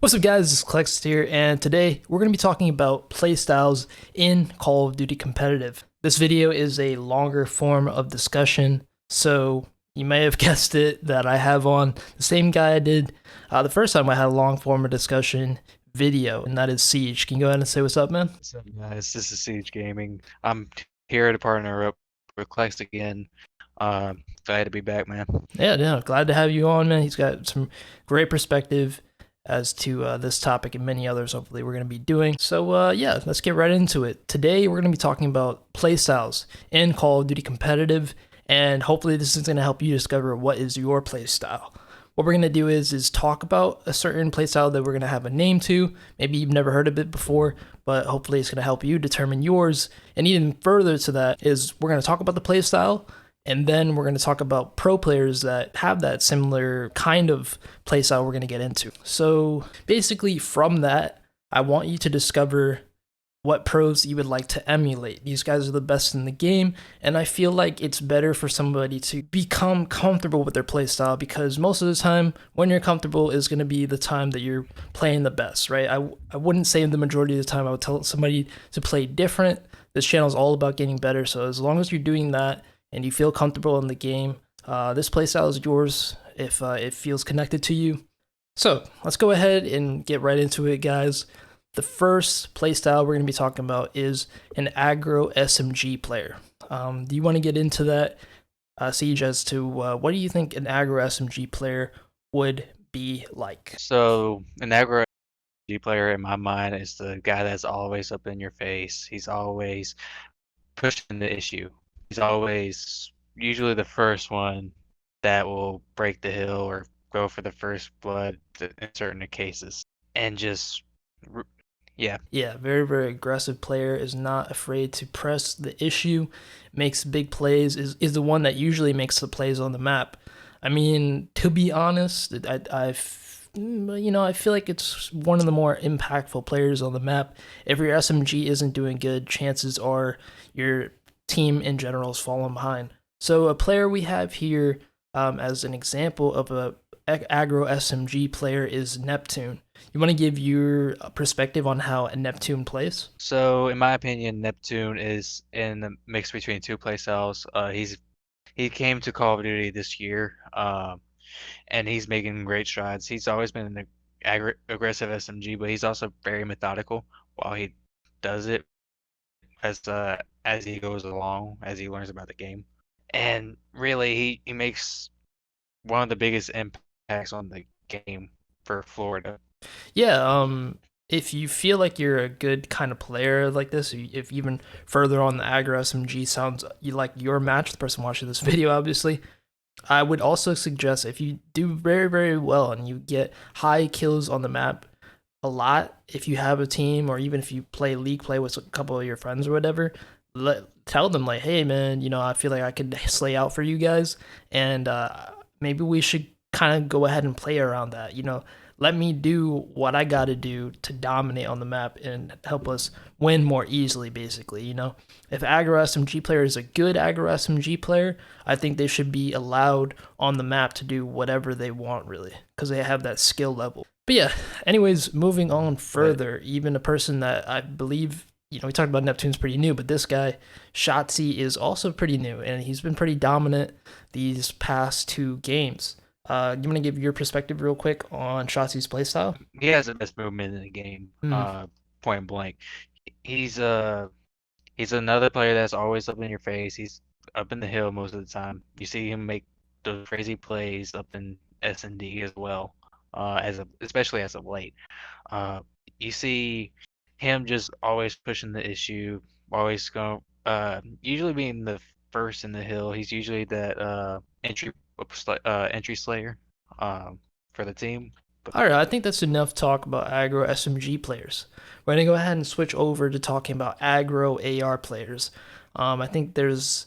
What's up guys, it's Klex here, and today we're going to be talking about playstyles in Call of Duty Competitive. This video is a longer form of discussion, so you may have guessed it that I have on the same guy I did the first time I had a long form of discussion video, and that is Siege. Can you go ahead and say what's up, man? What's up, guys? This is Siege Gaming. I'm here to partner up with Klex again. Glad to be back, man. Yeah, glad to have you on, man. He's got some great perspective as to this topic and many others hopefully we're going to be doing. So yeah, let's get right into it. Today we're going to be talking about playstyles in Call of Duty Competitive, and hopefully this is going to help you discover what is your playstyle. What we're going to do is talk about a certain playstyle that we're going to have a name to. Maybe you've never heard of it before, but hopefully it's going to help you determine yours. And even further to that is we're going to talk about the playstyle, and then we're going to talk about pro players that have that similar kind of playstyle we're going to get into. So basically, from that, I want you to discover what pros you would like to emulate. These guys are the best in the game, and I feel like it's better for somebody to become comfortable with their playstyle, because most of the time, when you're comfortable is going to be the time that you're playing the best, right? I wouldn't say the majority of the time I would tell somebody to play different. This channel is all about getting better, so as long as you're doing that, and you feel comfortable in the game, this playstyle is yours if it feels connected to you. So let's go ahead and get right into it, guys. The first playstyle we're going to be talking about is an aggro SMG player. Do you want to get into that, Siege, as to what do you think an aggro SMG player would be like? So, an aggro G player in my mind is the guy that's always up in your face. He's always pushing the issue. He's always usually the first one that will break the hill or go for the first blood in certain cases. And just, yeah. Yeah, very, very aggressive player, is not afraid to press the issue, makes big plays, is the one that usually makes the plays on the map. I mean, to be honest, I feel like it's one of the more impactful players on the map. If your SMG isn't doing good, chances are your team in general is falling behind. So a player we have here as an example of a aggro SMG player is Neptune. You want to give your perspective on how a Neptune plays? So, in my opinion, Neptune is in the mix between two playstyles. He came to Call of Duty this year, and he's making great strides. He's always been an aggressive SMG, but he's also very methodical while he does it as he goes along, as he learns about the game. And really, he makes one of the biggest impacts on the game for Florida. Yeah, if you feel like you're a good kind of player like this, if even further on the aggro SMG sounds you like your match, the person watching this video, obviously, I would also suggest if you do very, very well and you get high kills on the map a lot, if you have a team or even if you play league play with a couple of your friends or whatever, tell them like, hey man, I feel like I could slay out for you guys, and maybe we should kind of go ahead and play around that. Let me do what I got to do to dominate on the map and help us win more easily, basically. If aggro SMG player is a good aggro SMG player, I think they should be allowed on the map to do whatever they want, really, because they have that skill level. But yeah, anyways, moving on But further, even a person that I believe, we talked about Neptune's pretty new, but this guy, Shotzi, is also pretty new, and he's been pretty dominant these past two games. You want to give your perspective real quick on Shotzi's playstyle? he has the best movement in the game, Mm. point blank. He's uh he's another player that's always up in your face. He's up in the hill most of the time. You see him make those crazy plays up in S&D as well, especially as of late. Uh, you see him just always pushing the issue, always going, usually being the first in the hill. He's usually that entry slayer, for the team. But All right, I think that's enough talk about aggro SMG players. We're gonna go ahead and switch over to talking about aggro AR players. I think there's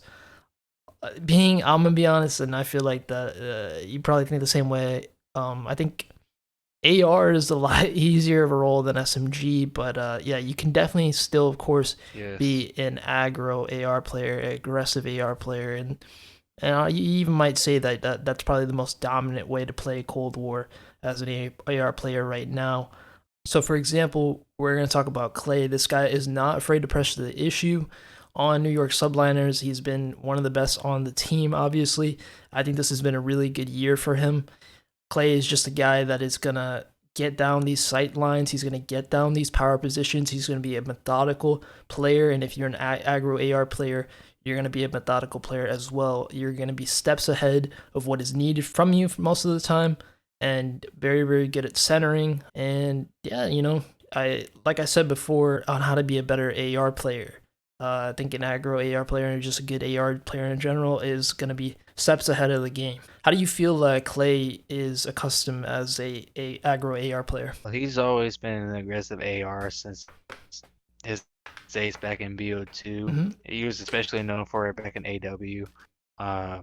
I'm gonna be honest, and I feel like that you probably think the same way. I think AR is a lot easier of a role than SMG, but yeah, you can definitely still, of course, yes, be an aggro AR player, aggressive AR player, and you even might say that's probably the most dominant way to play Cold War as an AR player right now. So, for example, we're going to talk about Clay. This guy is not afraid to press the issue on New York subliners. He's been one of the best on the team, obviously. I think this has been a really good year for him. Clay is just a guy that is going to get down these sight lines. He's going to get down these power positions. He's going to be a methodical player. And if you're an aggro AR player, you're going to be a methodical player as well. You're going to be steps ahead of what is needed from you for most of the time, and very, very good at centering. And yeah, like I said before on how to be a better AR player. I think an aggro AR player and just a good AR player in general is going to be steps ahead of the game. How do you feel Clay is accustomed as a aggro AR player? Well, he's always been an aggressive AR since his days back in BO2. Mm-hmm. He was especially known for it back in AW. Uh,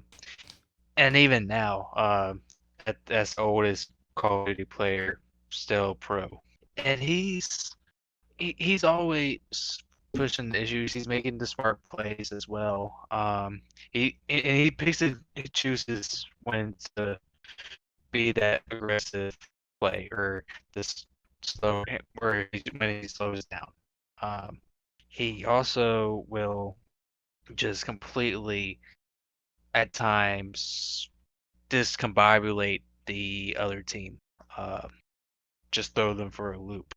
and even now, as old as Call of Duty player, still pro. And he's always pushing the issues. He's making the smart plays as well. He chooses when to be that aggressive play or this slow when he slows down. Um, he also will just completely at times discombobulate the other team. Uh, just throw them for a loop,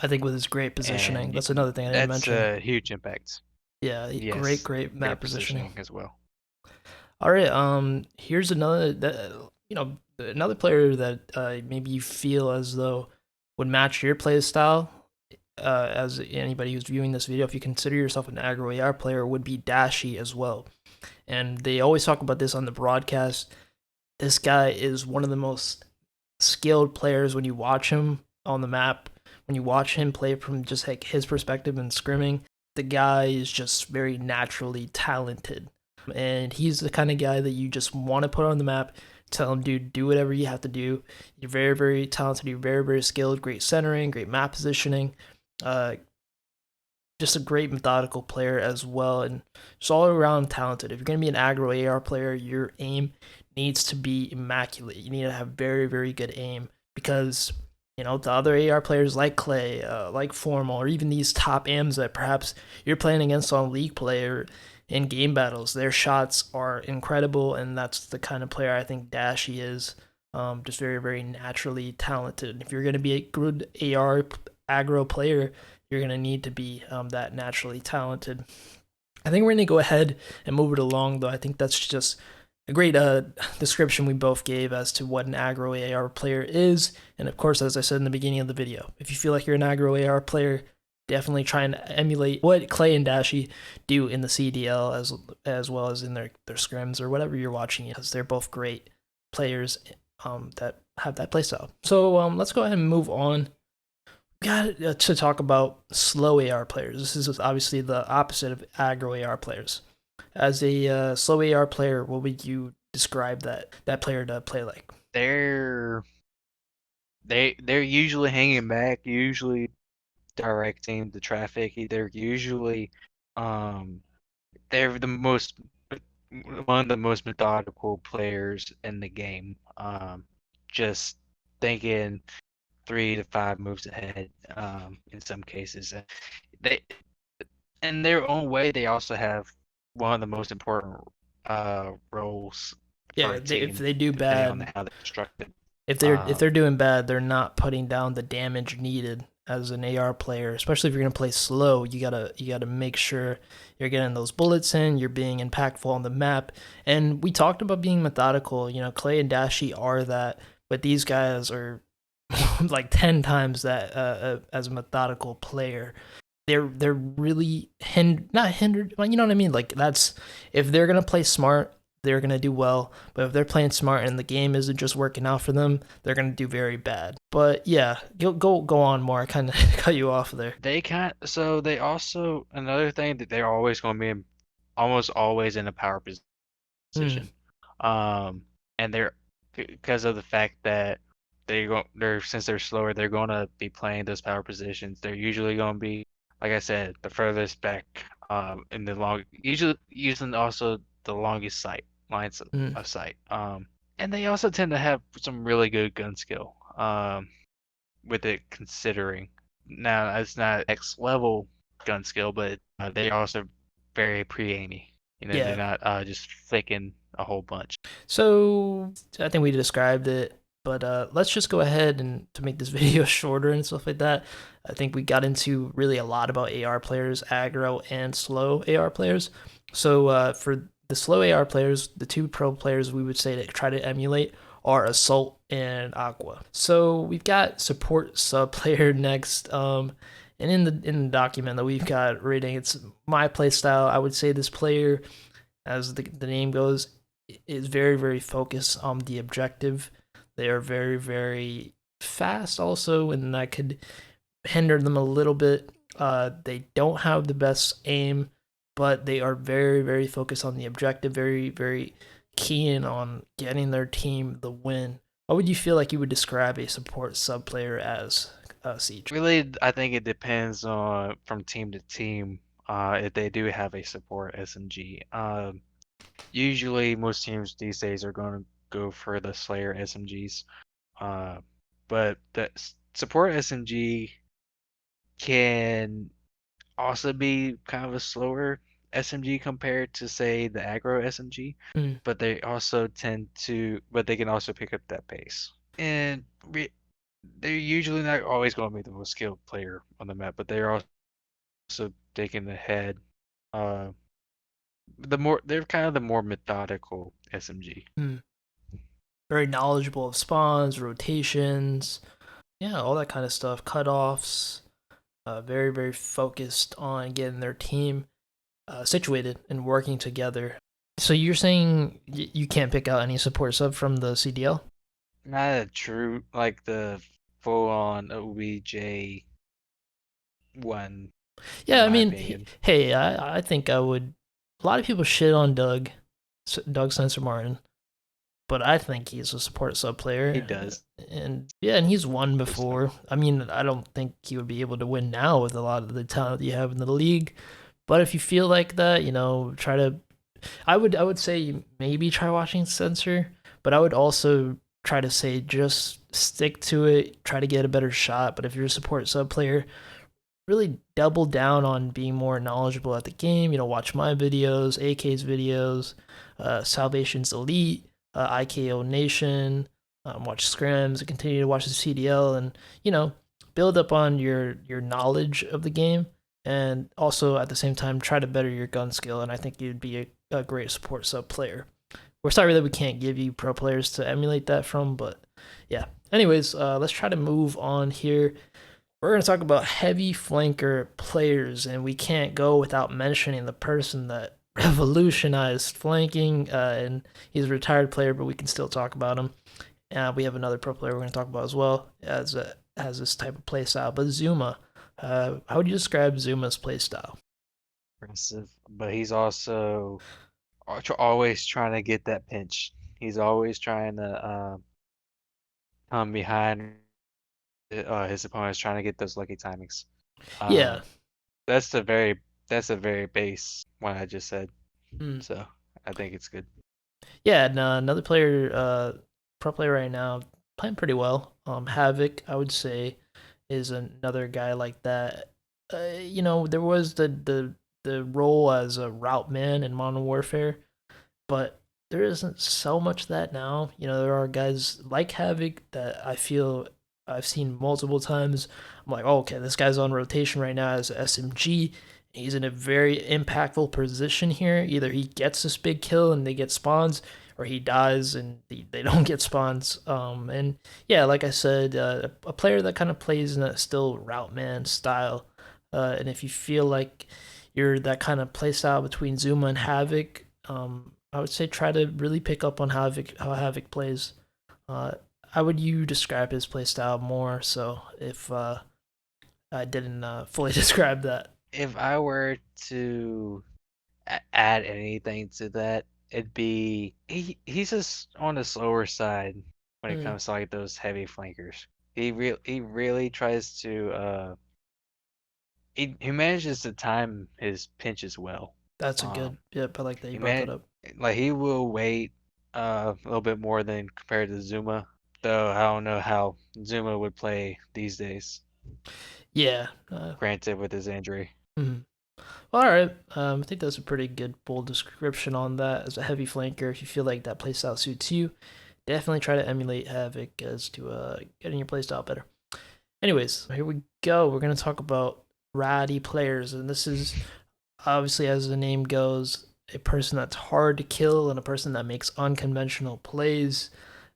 I think with his great positioning, and that's another thing I didn't that's mention. a huge impact. Yeah, great, Yes, great map great positioning. positioning as well. All right, here's another another player that maybe you feel as though would match your play style. As anybody who's viewing this video, if you consider yourself an aggro AR player, would be Dashy as well. And they always talk about this on the broadcast. This guy is one of the most skilled players when you watch him on the map. When you watch him play from just like his perspective and scrimming, the guy is just very naturally talented. And he's the kind of guy that you just want to put on the map. Tell him, dude, do whatever you have to do. You're very, very talented. You're very, very skilled. Great centering, great map positioning. Uh, just a great methodical player as well, and just all around talented. If you're going to be an aggro AR player, your aim needs to be immaculate. You need to have very, very good aim because the other AR players like Clay, like Formal, or even these top AMs that perhaps you're playing against on League Play or in game battles, their shots are incredible, and that's the kind of player I think Dashy is. Just very, very naturally talented. If you're going to be a good AR aggro player, you're going to need to be that naturally talented. I think we're going to go ahead and move it along, though. I think that's just a great description we both gave as to what an aggro AR player is. And of course, as I said in the beginning of the video, if you feel like you're an aggro AR player, definitely try and emulate what Clay and Dashy do in the CDL as well as in their scrims or whatever you're watching, because they're both great players that have that playstyle. So let's go ahead and move on. We got to talk about slow AR players. This is obviously the opposite of aggro AR players. As a slow AR player, what would you describe that player to play like? They're they're usually hanging back, usually directing the traffic. They're usually um they're the most one of the most methodical players in the game. Just thinking 3 to 5 moves ahead. In some cases, they in their own way they also have one of the most important roles for Yeah, a if team, they do depending on bad, how they're constructed. if they're doing bad, they're not putting down the damage needed as an AR player. Especially if you're gonna play slow, you gotta make sure you're getting those bullets in, you're being impactful on the map. And we talked about being methodical. Clay and Dashy are that, but these guys are like 10 times that as a methodical player. They're really not hindered. You know what I mean? Like that's if they're gonna play smart, they're gonna do well. But if they're playing smart and the game isn't just working out for them, they're gonna do very bad. But yeah, go on more. I kind of cut you off there. They also another thing that they're always going to be almost always in a power Mm, position. Um, and they're because of the fact that they're since they're slower, they're going to be playing those power positions. They're usually going to be, like I said, the furthest back, in the long, usually using also the longest lines mm. of sight. And they also tend to have some really good gun skill. with it considering. Now it's not X level gun skill, but they're also very pre-aimy. They're Yeah. not just flicking a whole bunch. So I think we described it, but let's just go ahead and to make this video shorter and stuff like that. I think we got into really a lot about AR players, aggro and slow AR players. So for the slow AR players, the two pro players we would say to try to emulate are Assault and Aqua. So we've got support sub player next. And in the document that we've got rating, it's my play style. I would say this player, as the name goes, is very, very focused on the objective. They are very, very fast also, and that could hinder them a little bit. They don't have the best aim, but they are very, very focused on the objective, very, very keen on getting their team the win. What would you feel like you would describe a support sub player as, Siege? Really, I think it depends on from team to team if they do have a support SMG. Usually, most teams these days are going to go for the Slayer SMGs. Uh, but the support SMG can also be kind of a slower SMG compared to say the aggro SMG, Mm, but they can also pick up that pace. And they're usually not always going to be the most skilled player on the map, but they're also taking the head. Uh, they're kind of the more methodical SMG. mm. Very knowledgeable of spawns, rotations, yeah, all that kind of stuff, cutoffs. Very, very focused on getting their team situated and working together. So you're saying you can't pick out any support sub from the CDL? Not a true like the full on OBJ one, in Yeah, I my mean, opinion. hey, I think I would. A lot of people shit on Doug Spencer Martin, but I think he's a support sub He player, does and yeah, and he's won personally. before. I mean, I don't think he would be able to win now with a lot of the talent you have in the league. But if you feel like that, try to. I would say maybe try watching Sensor, but I would also try to say just stick to it, try to get a better shot. But if you're a support sub player, really double down on being more knowledgeable at the game. Watch my videos, AK's videos, Salvation's Elite, IKO Nation, watch scrims, and continue to watch the CDL, and build up on your knowledge of the game, and also at the same time try to better your gun skill. And I think you'd be a great support sub player. We're sorry that we can't give you pro players to emulate that from, but yeah. Anyways, let's try to move on here. We're going to talk about heavy flanker players, and we can't go without mentioning the person that revolutionized flanking. And he's a retired player, but we can still talk about him. We have another pro player we're going to talk about as well, as has this type of play style. But Zuma, how would you describe Zuma's play style? Impressive, but he's also always trying to get that pinch. He's always trying to come behind his opponents, trying to get those lucky timings. Yeah. Uh, that's the very that's a very base one I just said. Mm. So I think it's good. Yeah, and, another player, pro player right now, playing pretty well. Havoc, I would say, is another guy like that. There was the role as a route man in Modern Warfare, but there isn't so much of that now. There are guys like Havoc that I feel I've seen multiple times. I'm like, oh, okay, this guy's on rotation right now as a SMG. He's in a very impactful position here. Either he gets this big kill and they get spawns, or he dies and they don't get spawns. And yeah, like I said, a player that kind of plays in that still route man style. And if you feel like you're that kind of play style between Zuma and Havoc, I would say try to really pick up on how Havoc plays. Uh, how would you describe his play style more? So if I didn't fully describe that. If I were to add anything to that, it'd be he's just on the slower side when it Mm, comes to like those heavy flankers. He really tries to he manages to time his pinches well. that's a Um, good. Yep, I like that you he brought that man up. like he will wait a little bit more than compared to Zuma. though I don't know how Zuma would play these days. Yeah. Granted, with his injury. Mhm. All right. I think that's a pretty good bold description on that. As a heavy flanker, if you feel like that playstyle suits you, definitely try to emulate Havoc as to getting your playstyle better. Anyways, here we go. We're gonna talk about Rowdy players, and this is obviously, as the name goes, a person that's hard to kill and a person that makes unconventional plays.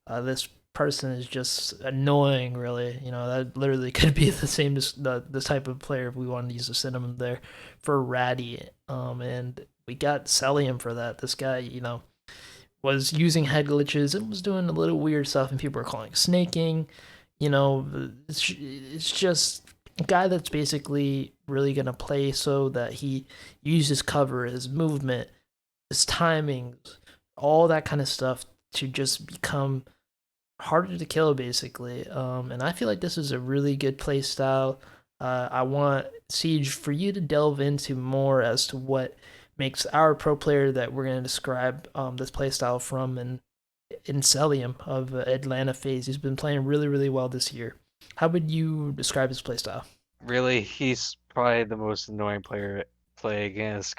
This person is just annoying, really. You know, that literally could be the same as the type of player if we wanted to use a synonym there for Ratty. And we got Celium for that. This guy, you know, was using head glitches and was doing a little weird stuff, and people were calling snaking. You know, it's just a guy that's basically really gonna play so that he uses cover, his movement, his timings, all that kind of stuff to just become harder to kill, basically. And I feel like this is a really good play style. I want Siege for you to delve into more as to what makes our pro player that we're going to describe this play style from and in Celium of Atlanta FaZe. He's been playing really, really well this year. How would you describe his play style? Really, he's probably the most annoying player to play against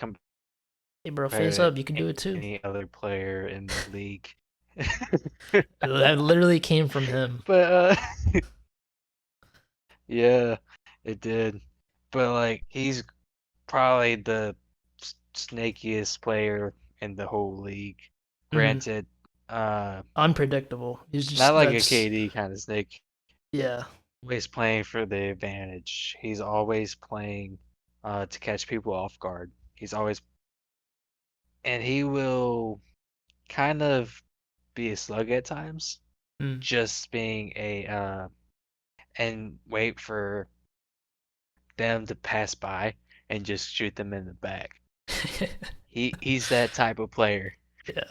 Hey, bro, face compared up. You can to do it too. any other player in the league. That literally came from him. But yeah, it did. But like, he's probably the snakiest player in the whole league. Mm, Granted, uh, unpredictable. He's not just, like a that's, KD kind of snake. yeah. Always playing for the advantage. He's always playing to catch people off guard. He's always, and he will kind of be a slug at times, Mm. just being a and wait for them to pass by and just shoot them in the back. He's that type of player. Yeah.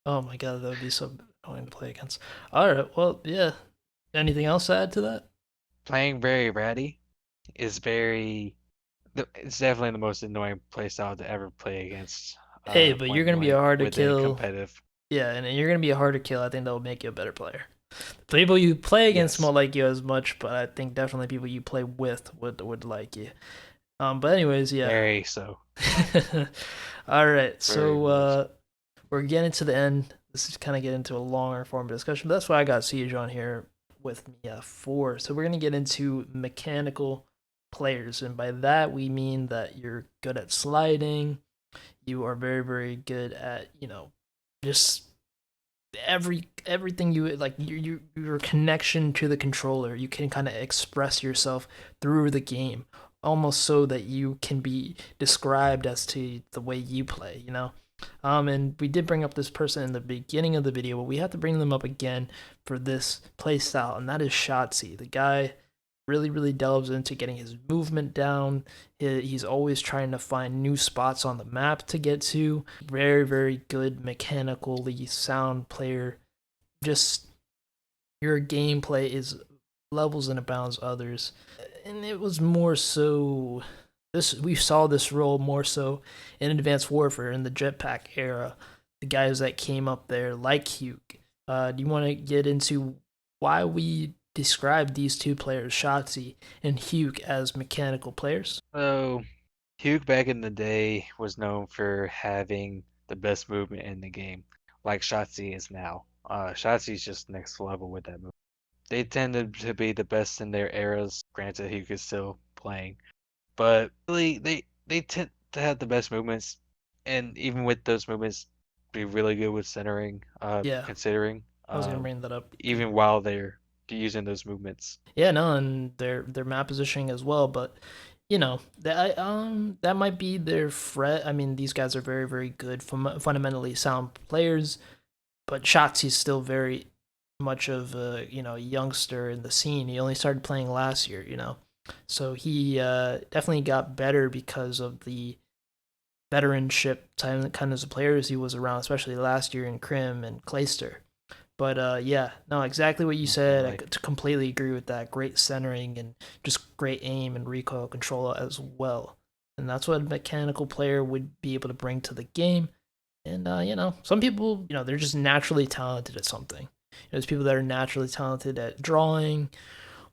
Oh my god, that would be so annoying to play against. All right, well, yeah. Anything else to add to that? Playing very ratty is very. It's definitely the most annoying playstyle to ever play against. Hey, but you're Point gonna be a blank hard to within kill. competitive. Yeah, and you're gonna be a hard to kill. I think that will make you a better player. The people you play against Yes, won't like you as much, but I think definitely people you play with would like you. But anyways, yeah. very so, All right, very so much. we're getting to the end. This is kind of get into a longer form of discussion, but that's why I got Siege on here with me for. So we're gonna get into mechanical players, and by that we mean that you're good at sliding. You are very, very good at just everything you like. Your connection to the controller. You can kind of express yourself through the game, almost so that you can be described as to the way you play. And we did bring up this person in the beginning of the video, but we have to bring them up again for this play style, and that is Shotzi. The guy really, really delves into getting his movement down. He's always trying to find new spots on the map to get to. Very, very good mechanically sound player. Just your gameplay is levels and abounds others. And it was more so this we saw this role more so in Advanced Warfare in the jetpack era. The guys that came up there like Hugh. Do you want to get into why we describe these two players, Shotzi and Hugh, as mechanical players? So, Hugh back in the day was known for having the best movement in the game, like Shotzi is now. Shotzi's just next level with that move. They tended to be the best in their eras. Granted, Hugh is still playing, but really, they tend to have the best movements, and even with those movements, be really good with centering. Yeah, Considering, I was gonna bring that up too. even while they're using those movements. Yeah, no, and their map positioning as well. But that might be their fret. I mean, these guys are very, very good, fundamentally sound players. But Shotzi's still very much of a youngster in the scene. He only started playing last year. So he definitely got better because of the veteranship time kind of players he was around, especially last year in Crim and Clayster. But yeah, no, exactly what you said. I Definitely. could completely agree with that. Great centering and just great aim and recoil control as well. And that's what a mechanical player would be able to bring to the game. And some people, they're just naturally talented at something. There's people that are naturally talented at drawing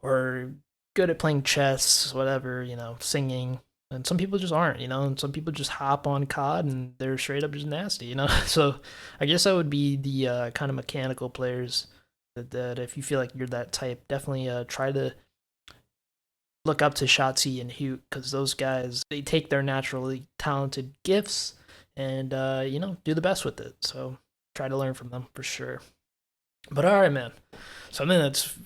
or good at playing chess, whatever, singing. And some people just aren't, and some people just hop on COD and they're straight up just nasty. So I guess that would be the kind of mechanical players that if you feel like you're that type, definitely try to look up to Shotzi and Hoot because those guys, they take their naturally talented gifts and, do the best with it. So try to learn from them for sure. But all right, man. Something that's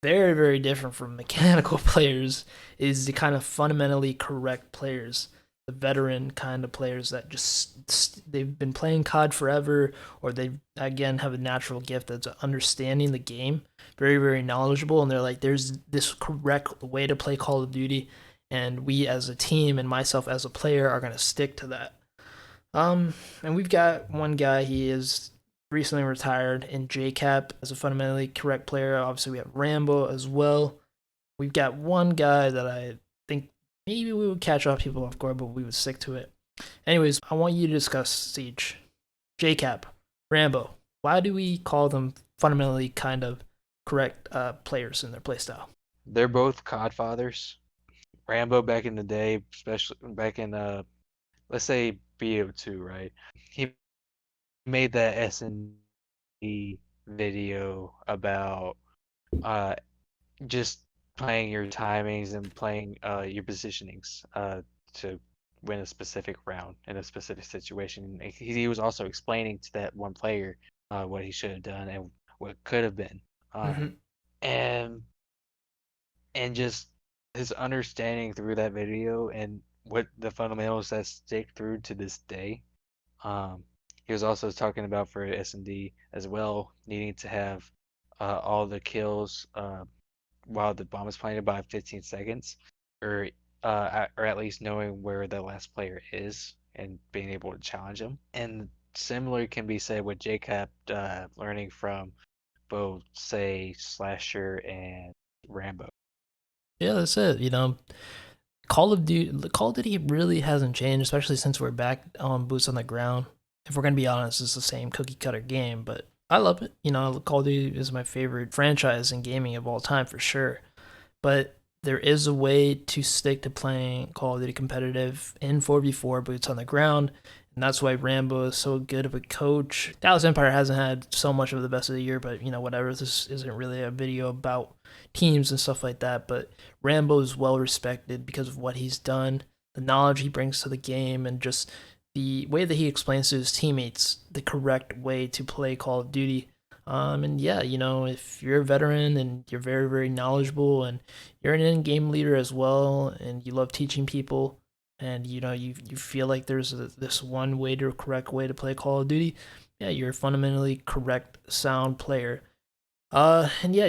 very, very different from mechanical players is the kind of fundamentally correct players, the veteran kind of players that just they've been playing COD forever, or they again have a natural gift that's understanding the game, very, very knowledgeable, and they're like, there's this correct way to play Call of Duty, and we as a team and myself as a player are gonna stick to that. And we've got one guy. He is recently retired in JCap as a fundamentally correct player. Obviously, we have Rambo as well. We've got one guy that I think maybe we would catch off people off guard, but we would stick to it. Anyways, I want you to discuss Siege, JCap, Rambo. Why do we call them fundamentally kind of correct players in their playstyle? They're both COD Rambo back in the day, especially back in let's say BO2, right? He made that S&D video about uh just playing your timings and playing your positionings to win a specific round in a specific situation. He was also explaining to that one player what he should have done and what could have been. Mm-hmm. And just his understanding through that video and what the fundamentals that stick through to this day. Um, he was also talking about for S&D as well, needing to have all the kills while the bomb is planted by 15 seconds, or or at least knowing where the last player is and being able to challenge him. And similar can be said with JCap learning from both, say, Slasher and Rambo. Yeah, that's it. Call of Duty really hasn't changed, especially since we're back on boots on the ground. If we're gonna be honest, it's the same cookie cutter game, but I love it. Call of Duty is my favorite franchise in gaming of all time for sure. But there is a way to stick to playing Call of Duty competitive in 4v4 boots on the ground, and that's why Rambo is so good of a coach. Dallas Empire hasn't had so much of the best of the year, but whatever. This isn't really a video about teams and stuff like that, but Rambo is well respected because of what he's done, the knowledge he brings to the game, and just the way that he explains to his teammates the correct way to play Call of Duty. And yeah, if you're a veteran and you're very, very knowledgeable and you're an in-game leader as well, and you love teaching people, and you feel like there's this one way to correct way to play Call of Duty, yeah, you're a fundamentally correct, sound player. And yeah,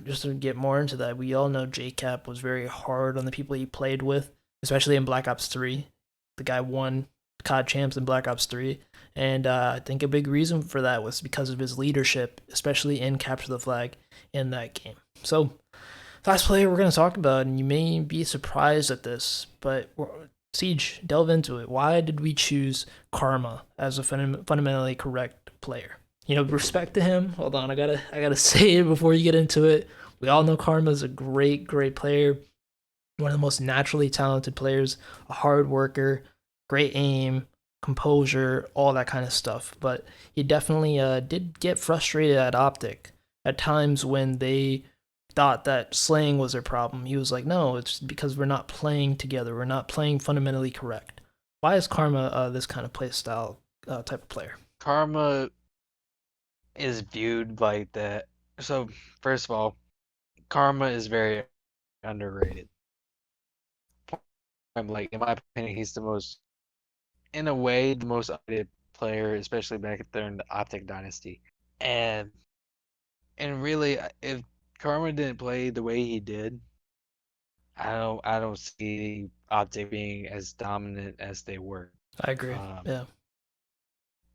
just to get more into that, we all know JCap was very hard on the people he played with, especially in Black Ops 3. The guy won COD champs in Black Ops 3, and I think a big reason for that was because of his leadership, especially in Capture the Flag in that game. So, last player we're going to talk about, and you may be surprised at this, but Siege, delve into it. Why did we choose Karma as a fundamentally correct player? Respect to him. Hold on, I gotta say it before you get into it. We all know Karma is a great, great player, one of the most naturally talented players, a hard worker, great aim, composure, all that kind of stuff. But he definitely did get frustrated at Optic at times when they thought that slaying was their problem. He was like, no, it's because we're not playing together. We're not playing fundamentally correct. Why is Karma this kind of play style type of player? Karma is viewed like that. So, first of all, Karma is very underrated. I'm like, in my opinion, he's the most, in a way, the most underrated player, especially back there in the Optic Dynasty. And really, if Karma didn't play the way he did, I don't see Optic being as dominant as they were. I agree. Um, Yeah.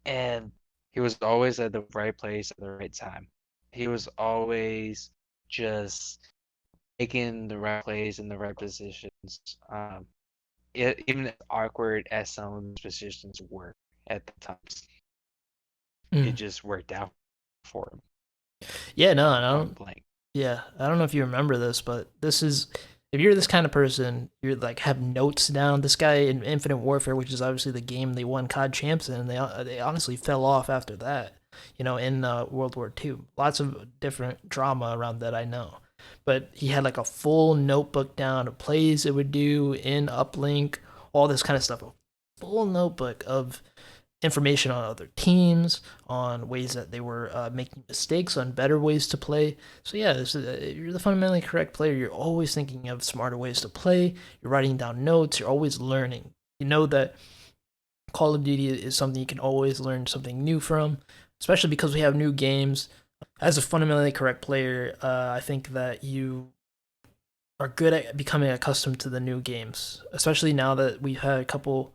and he was always at the right place at the right time. He was always just making the right plays in the right positions. Even as awkward as some of those positions were at the times, it Mm. just worked out for him. Yeah, no, and I Point don't. blank. Yeah, I don't know if you remember this, but this is if you're this kind of person, you're like have notes down. This guy in Infinite Warfare, which is obviously the game they won COD champs in, they honestly fell off after that. You know, in World War II, lots of different drama around that I know, but he had like a full notebook down of plays it would do in uplink, all this kind of stuff. A full notebook of information on other teams, on ways that they were making mistakes, on better ways to play. So yeah, you're the fundamentally correct player. You're always thinking of smarter ways to play. You're writing down notes. You're always learning. You know that Call of Duty is something you can always learn something new from, especially because we have new games. As a fundamentally correct player, I think that you are good at becoming accustomed to the new games, especially now that we've had a couple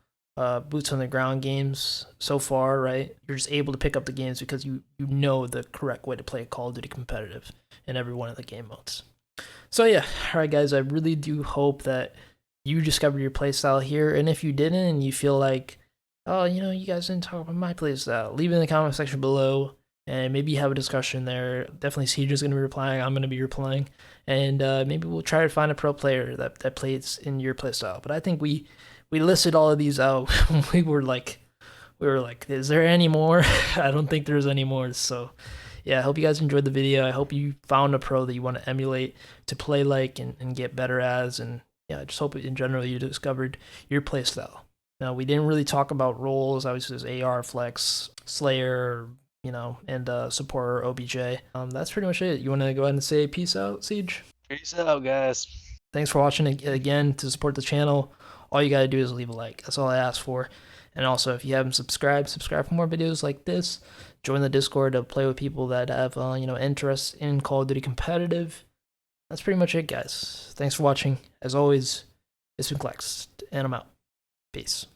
boots on the ground games so far, right? You're just able to pick up the games because you know the correct way to play Call of Duty competitive in every one of the game modes. So yeah, all right, guys, I really do hope that you discovered your playstyle here, and if you didn't, and you feel like, oh, you guys didn't talk about my playstyle, leave it in the comment section below, and maybe have a discussion there. Definitely, Siege is going to be replying. I'm going to be replying, and maybe we'll try to find a pro player that plays in your playstyle. But I think we listed all of these out. we were like, is there any more? I don't think there's any more. So yeah, I hope you guys enjoyed the video. I hope you found a pro that you want to emulate to play like and get better as. And yeah, I just hope in general you discovered your playstyle. Now, we didn't really talk about roles. Obviously, there's AR, Flex, Slayer, and support OBJ. That's pretty much it. You want to go ahead and say peace out, Siege? Peace out, guys. Thanks for watching again. To support the channel, all you gotta do is leave a like. That's all I ask for. And also, if you haven't subscribed, subscribe for more videos like this. Join the Discord to play with people that have interest in Call of Duty competitive. That's pretty much it, guys. Thanks for watching. As always, it's been Klex, and I'm out. Peace.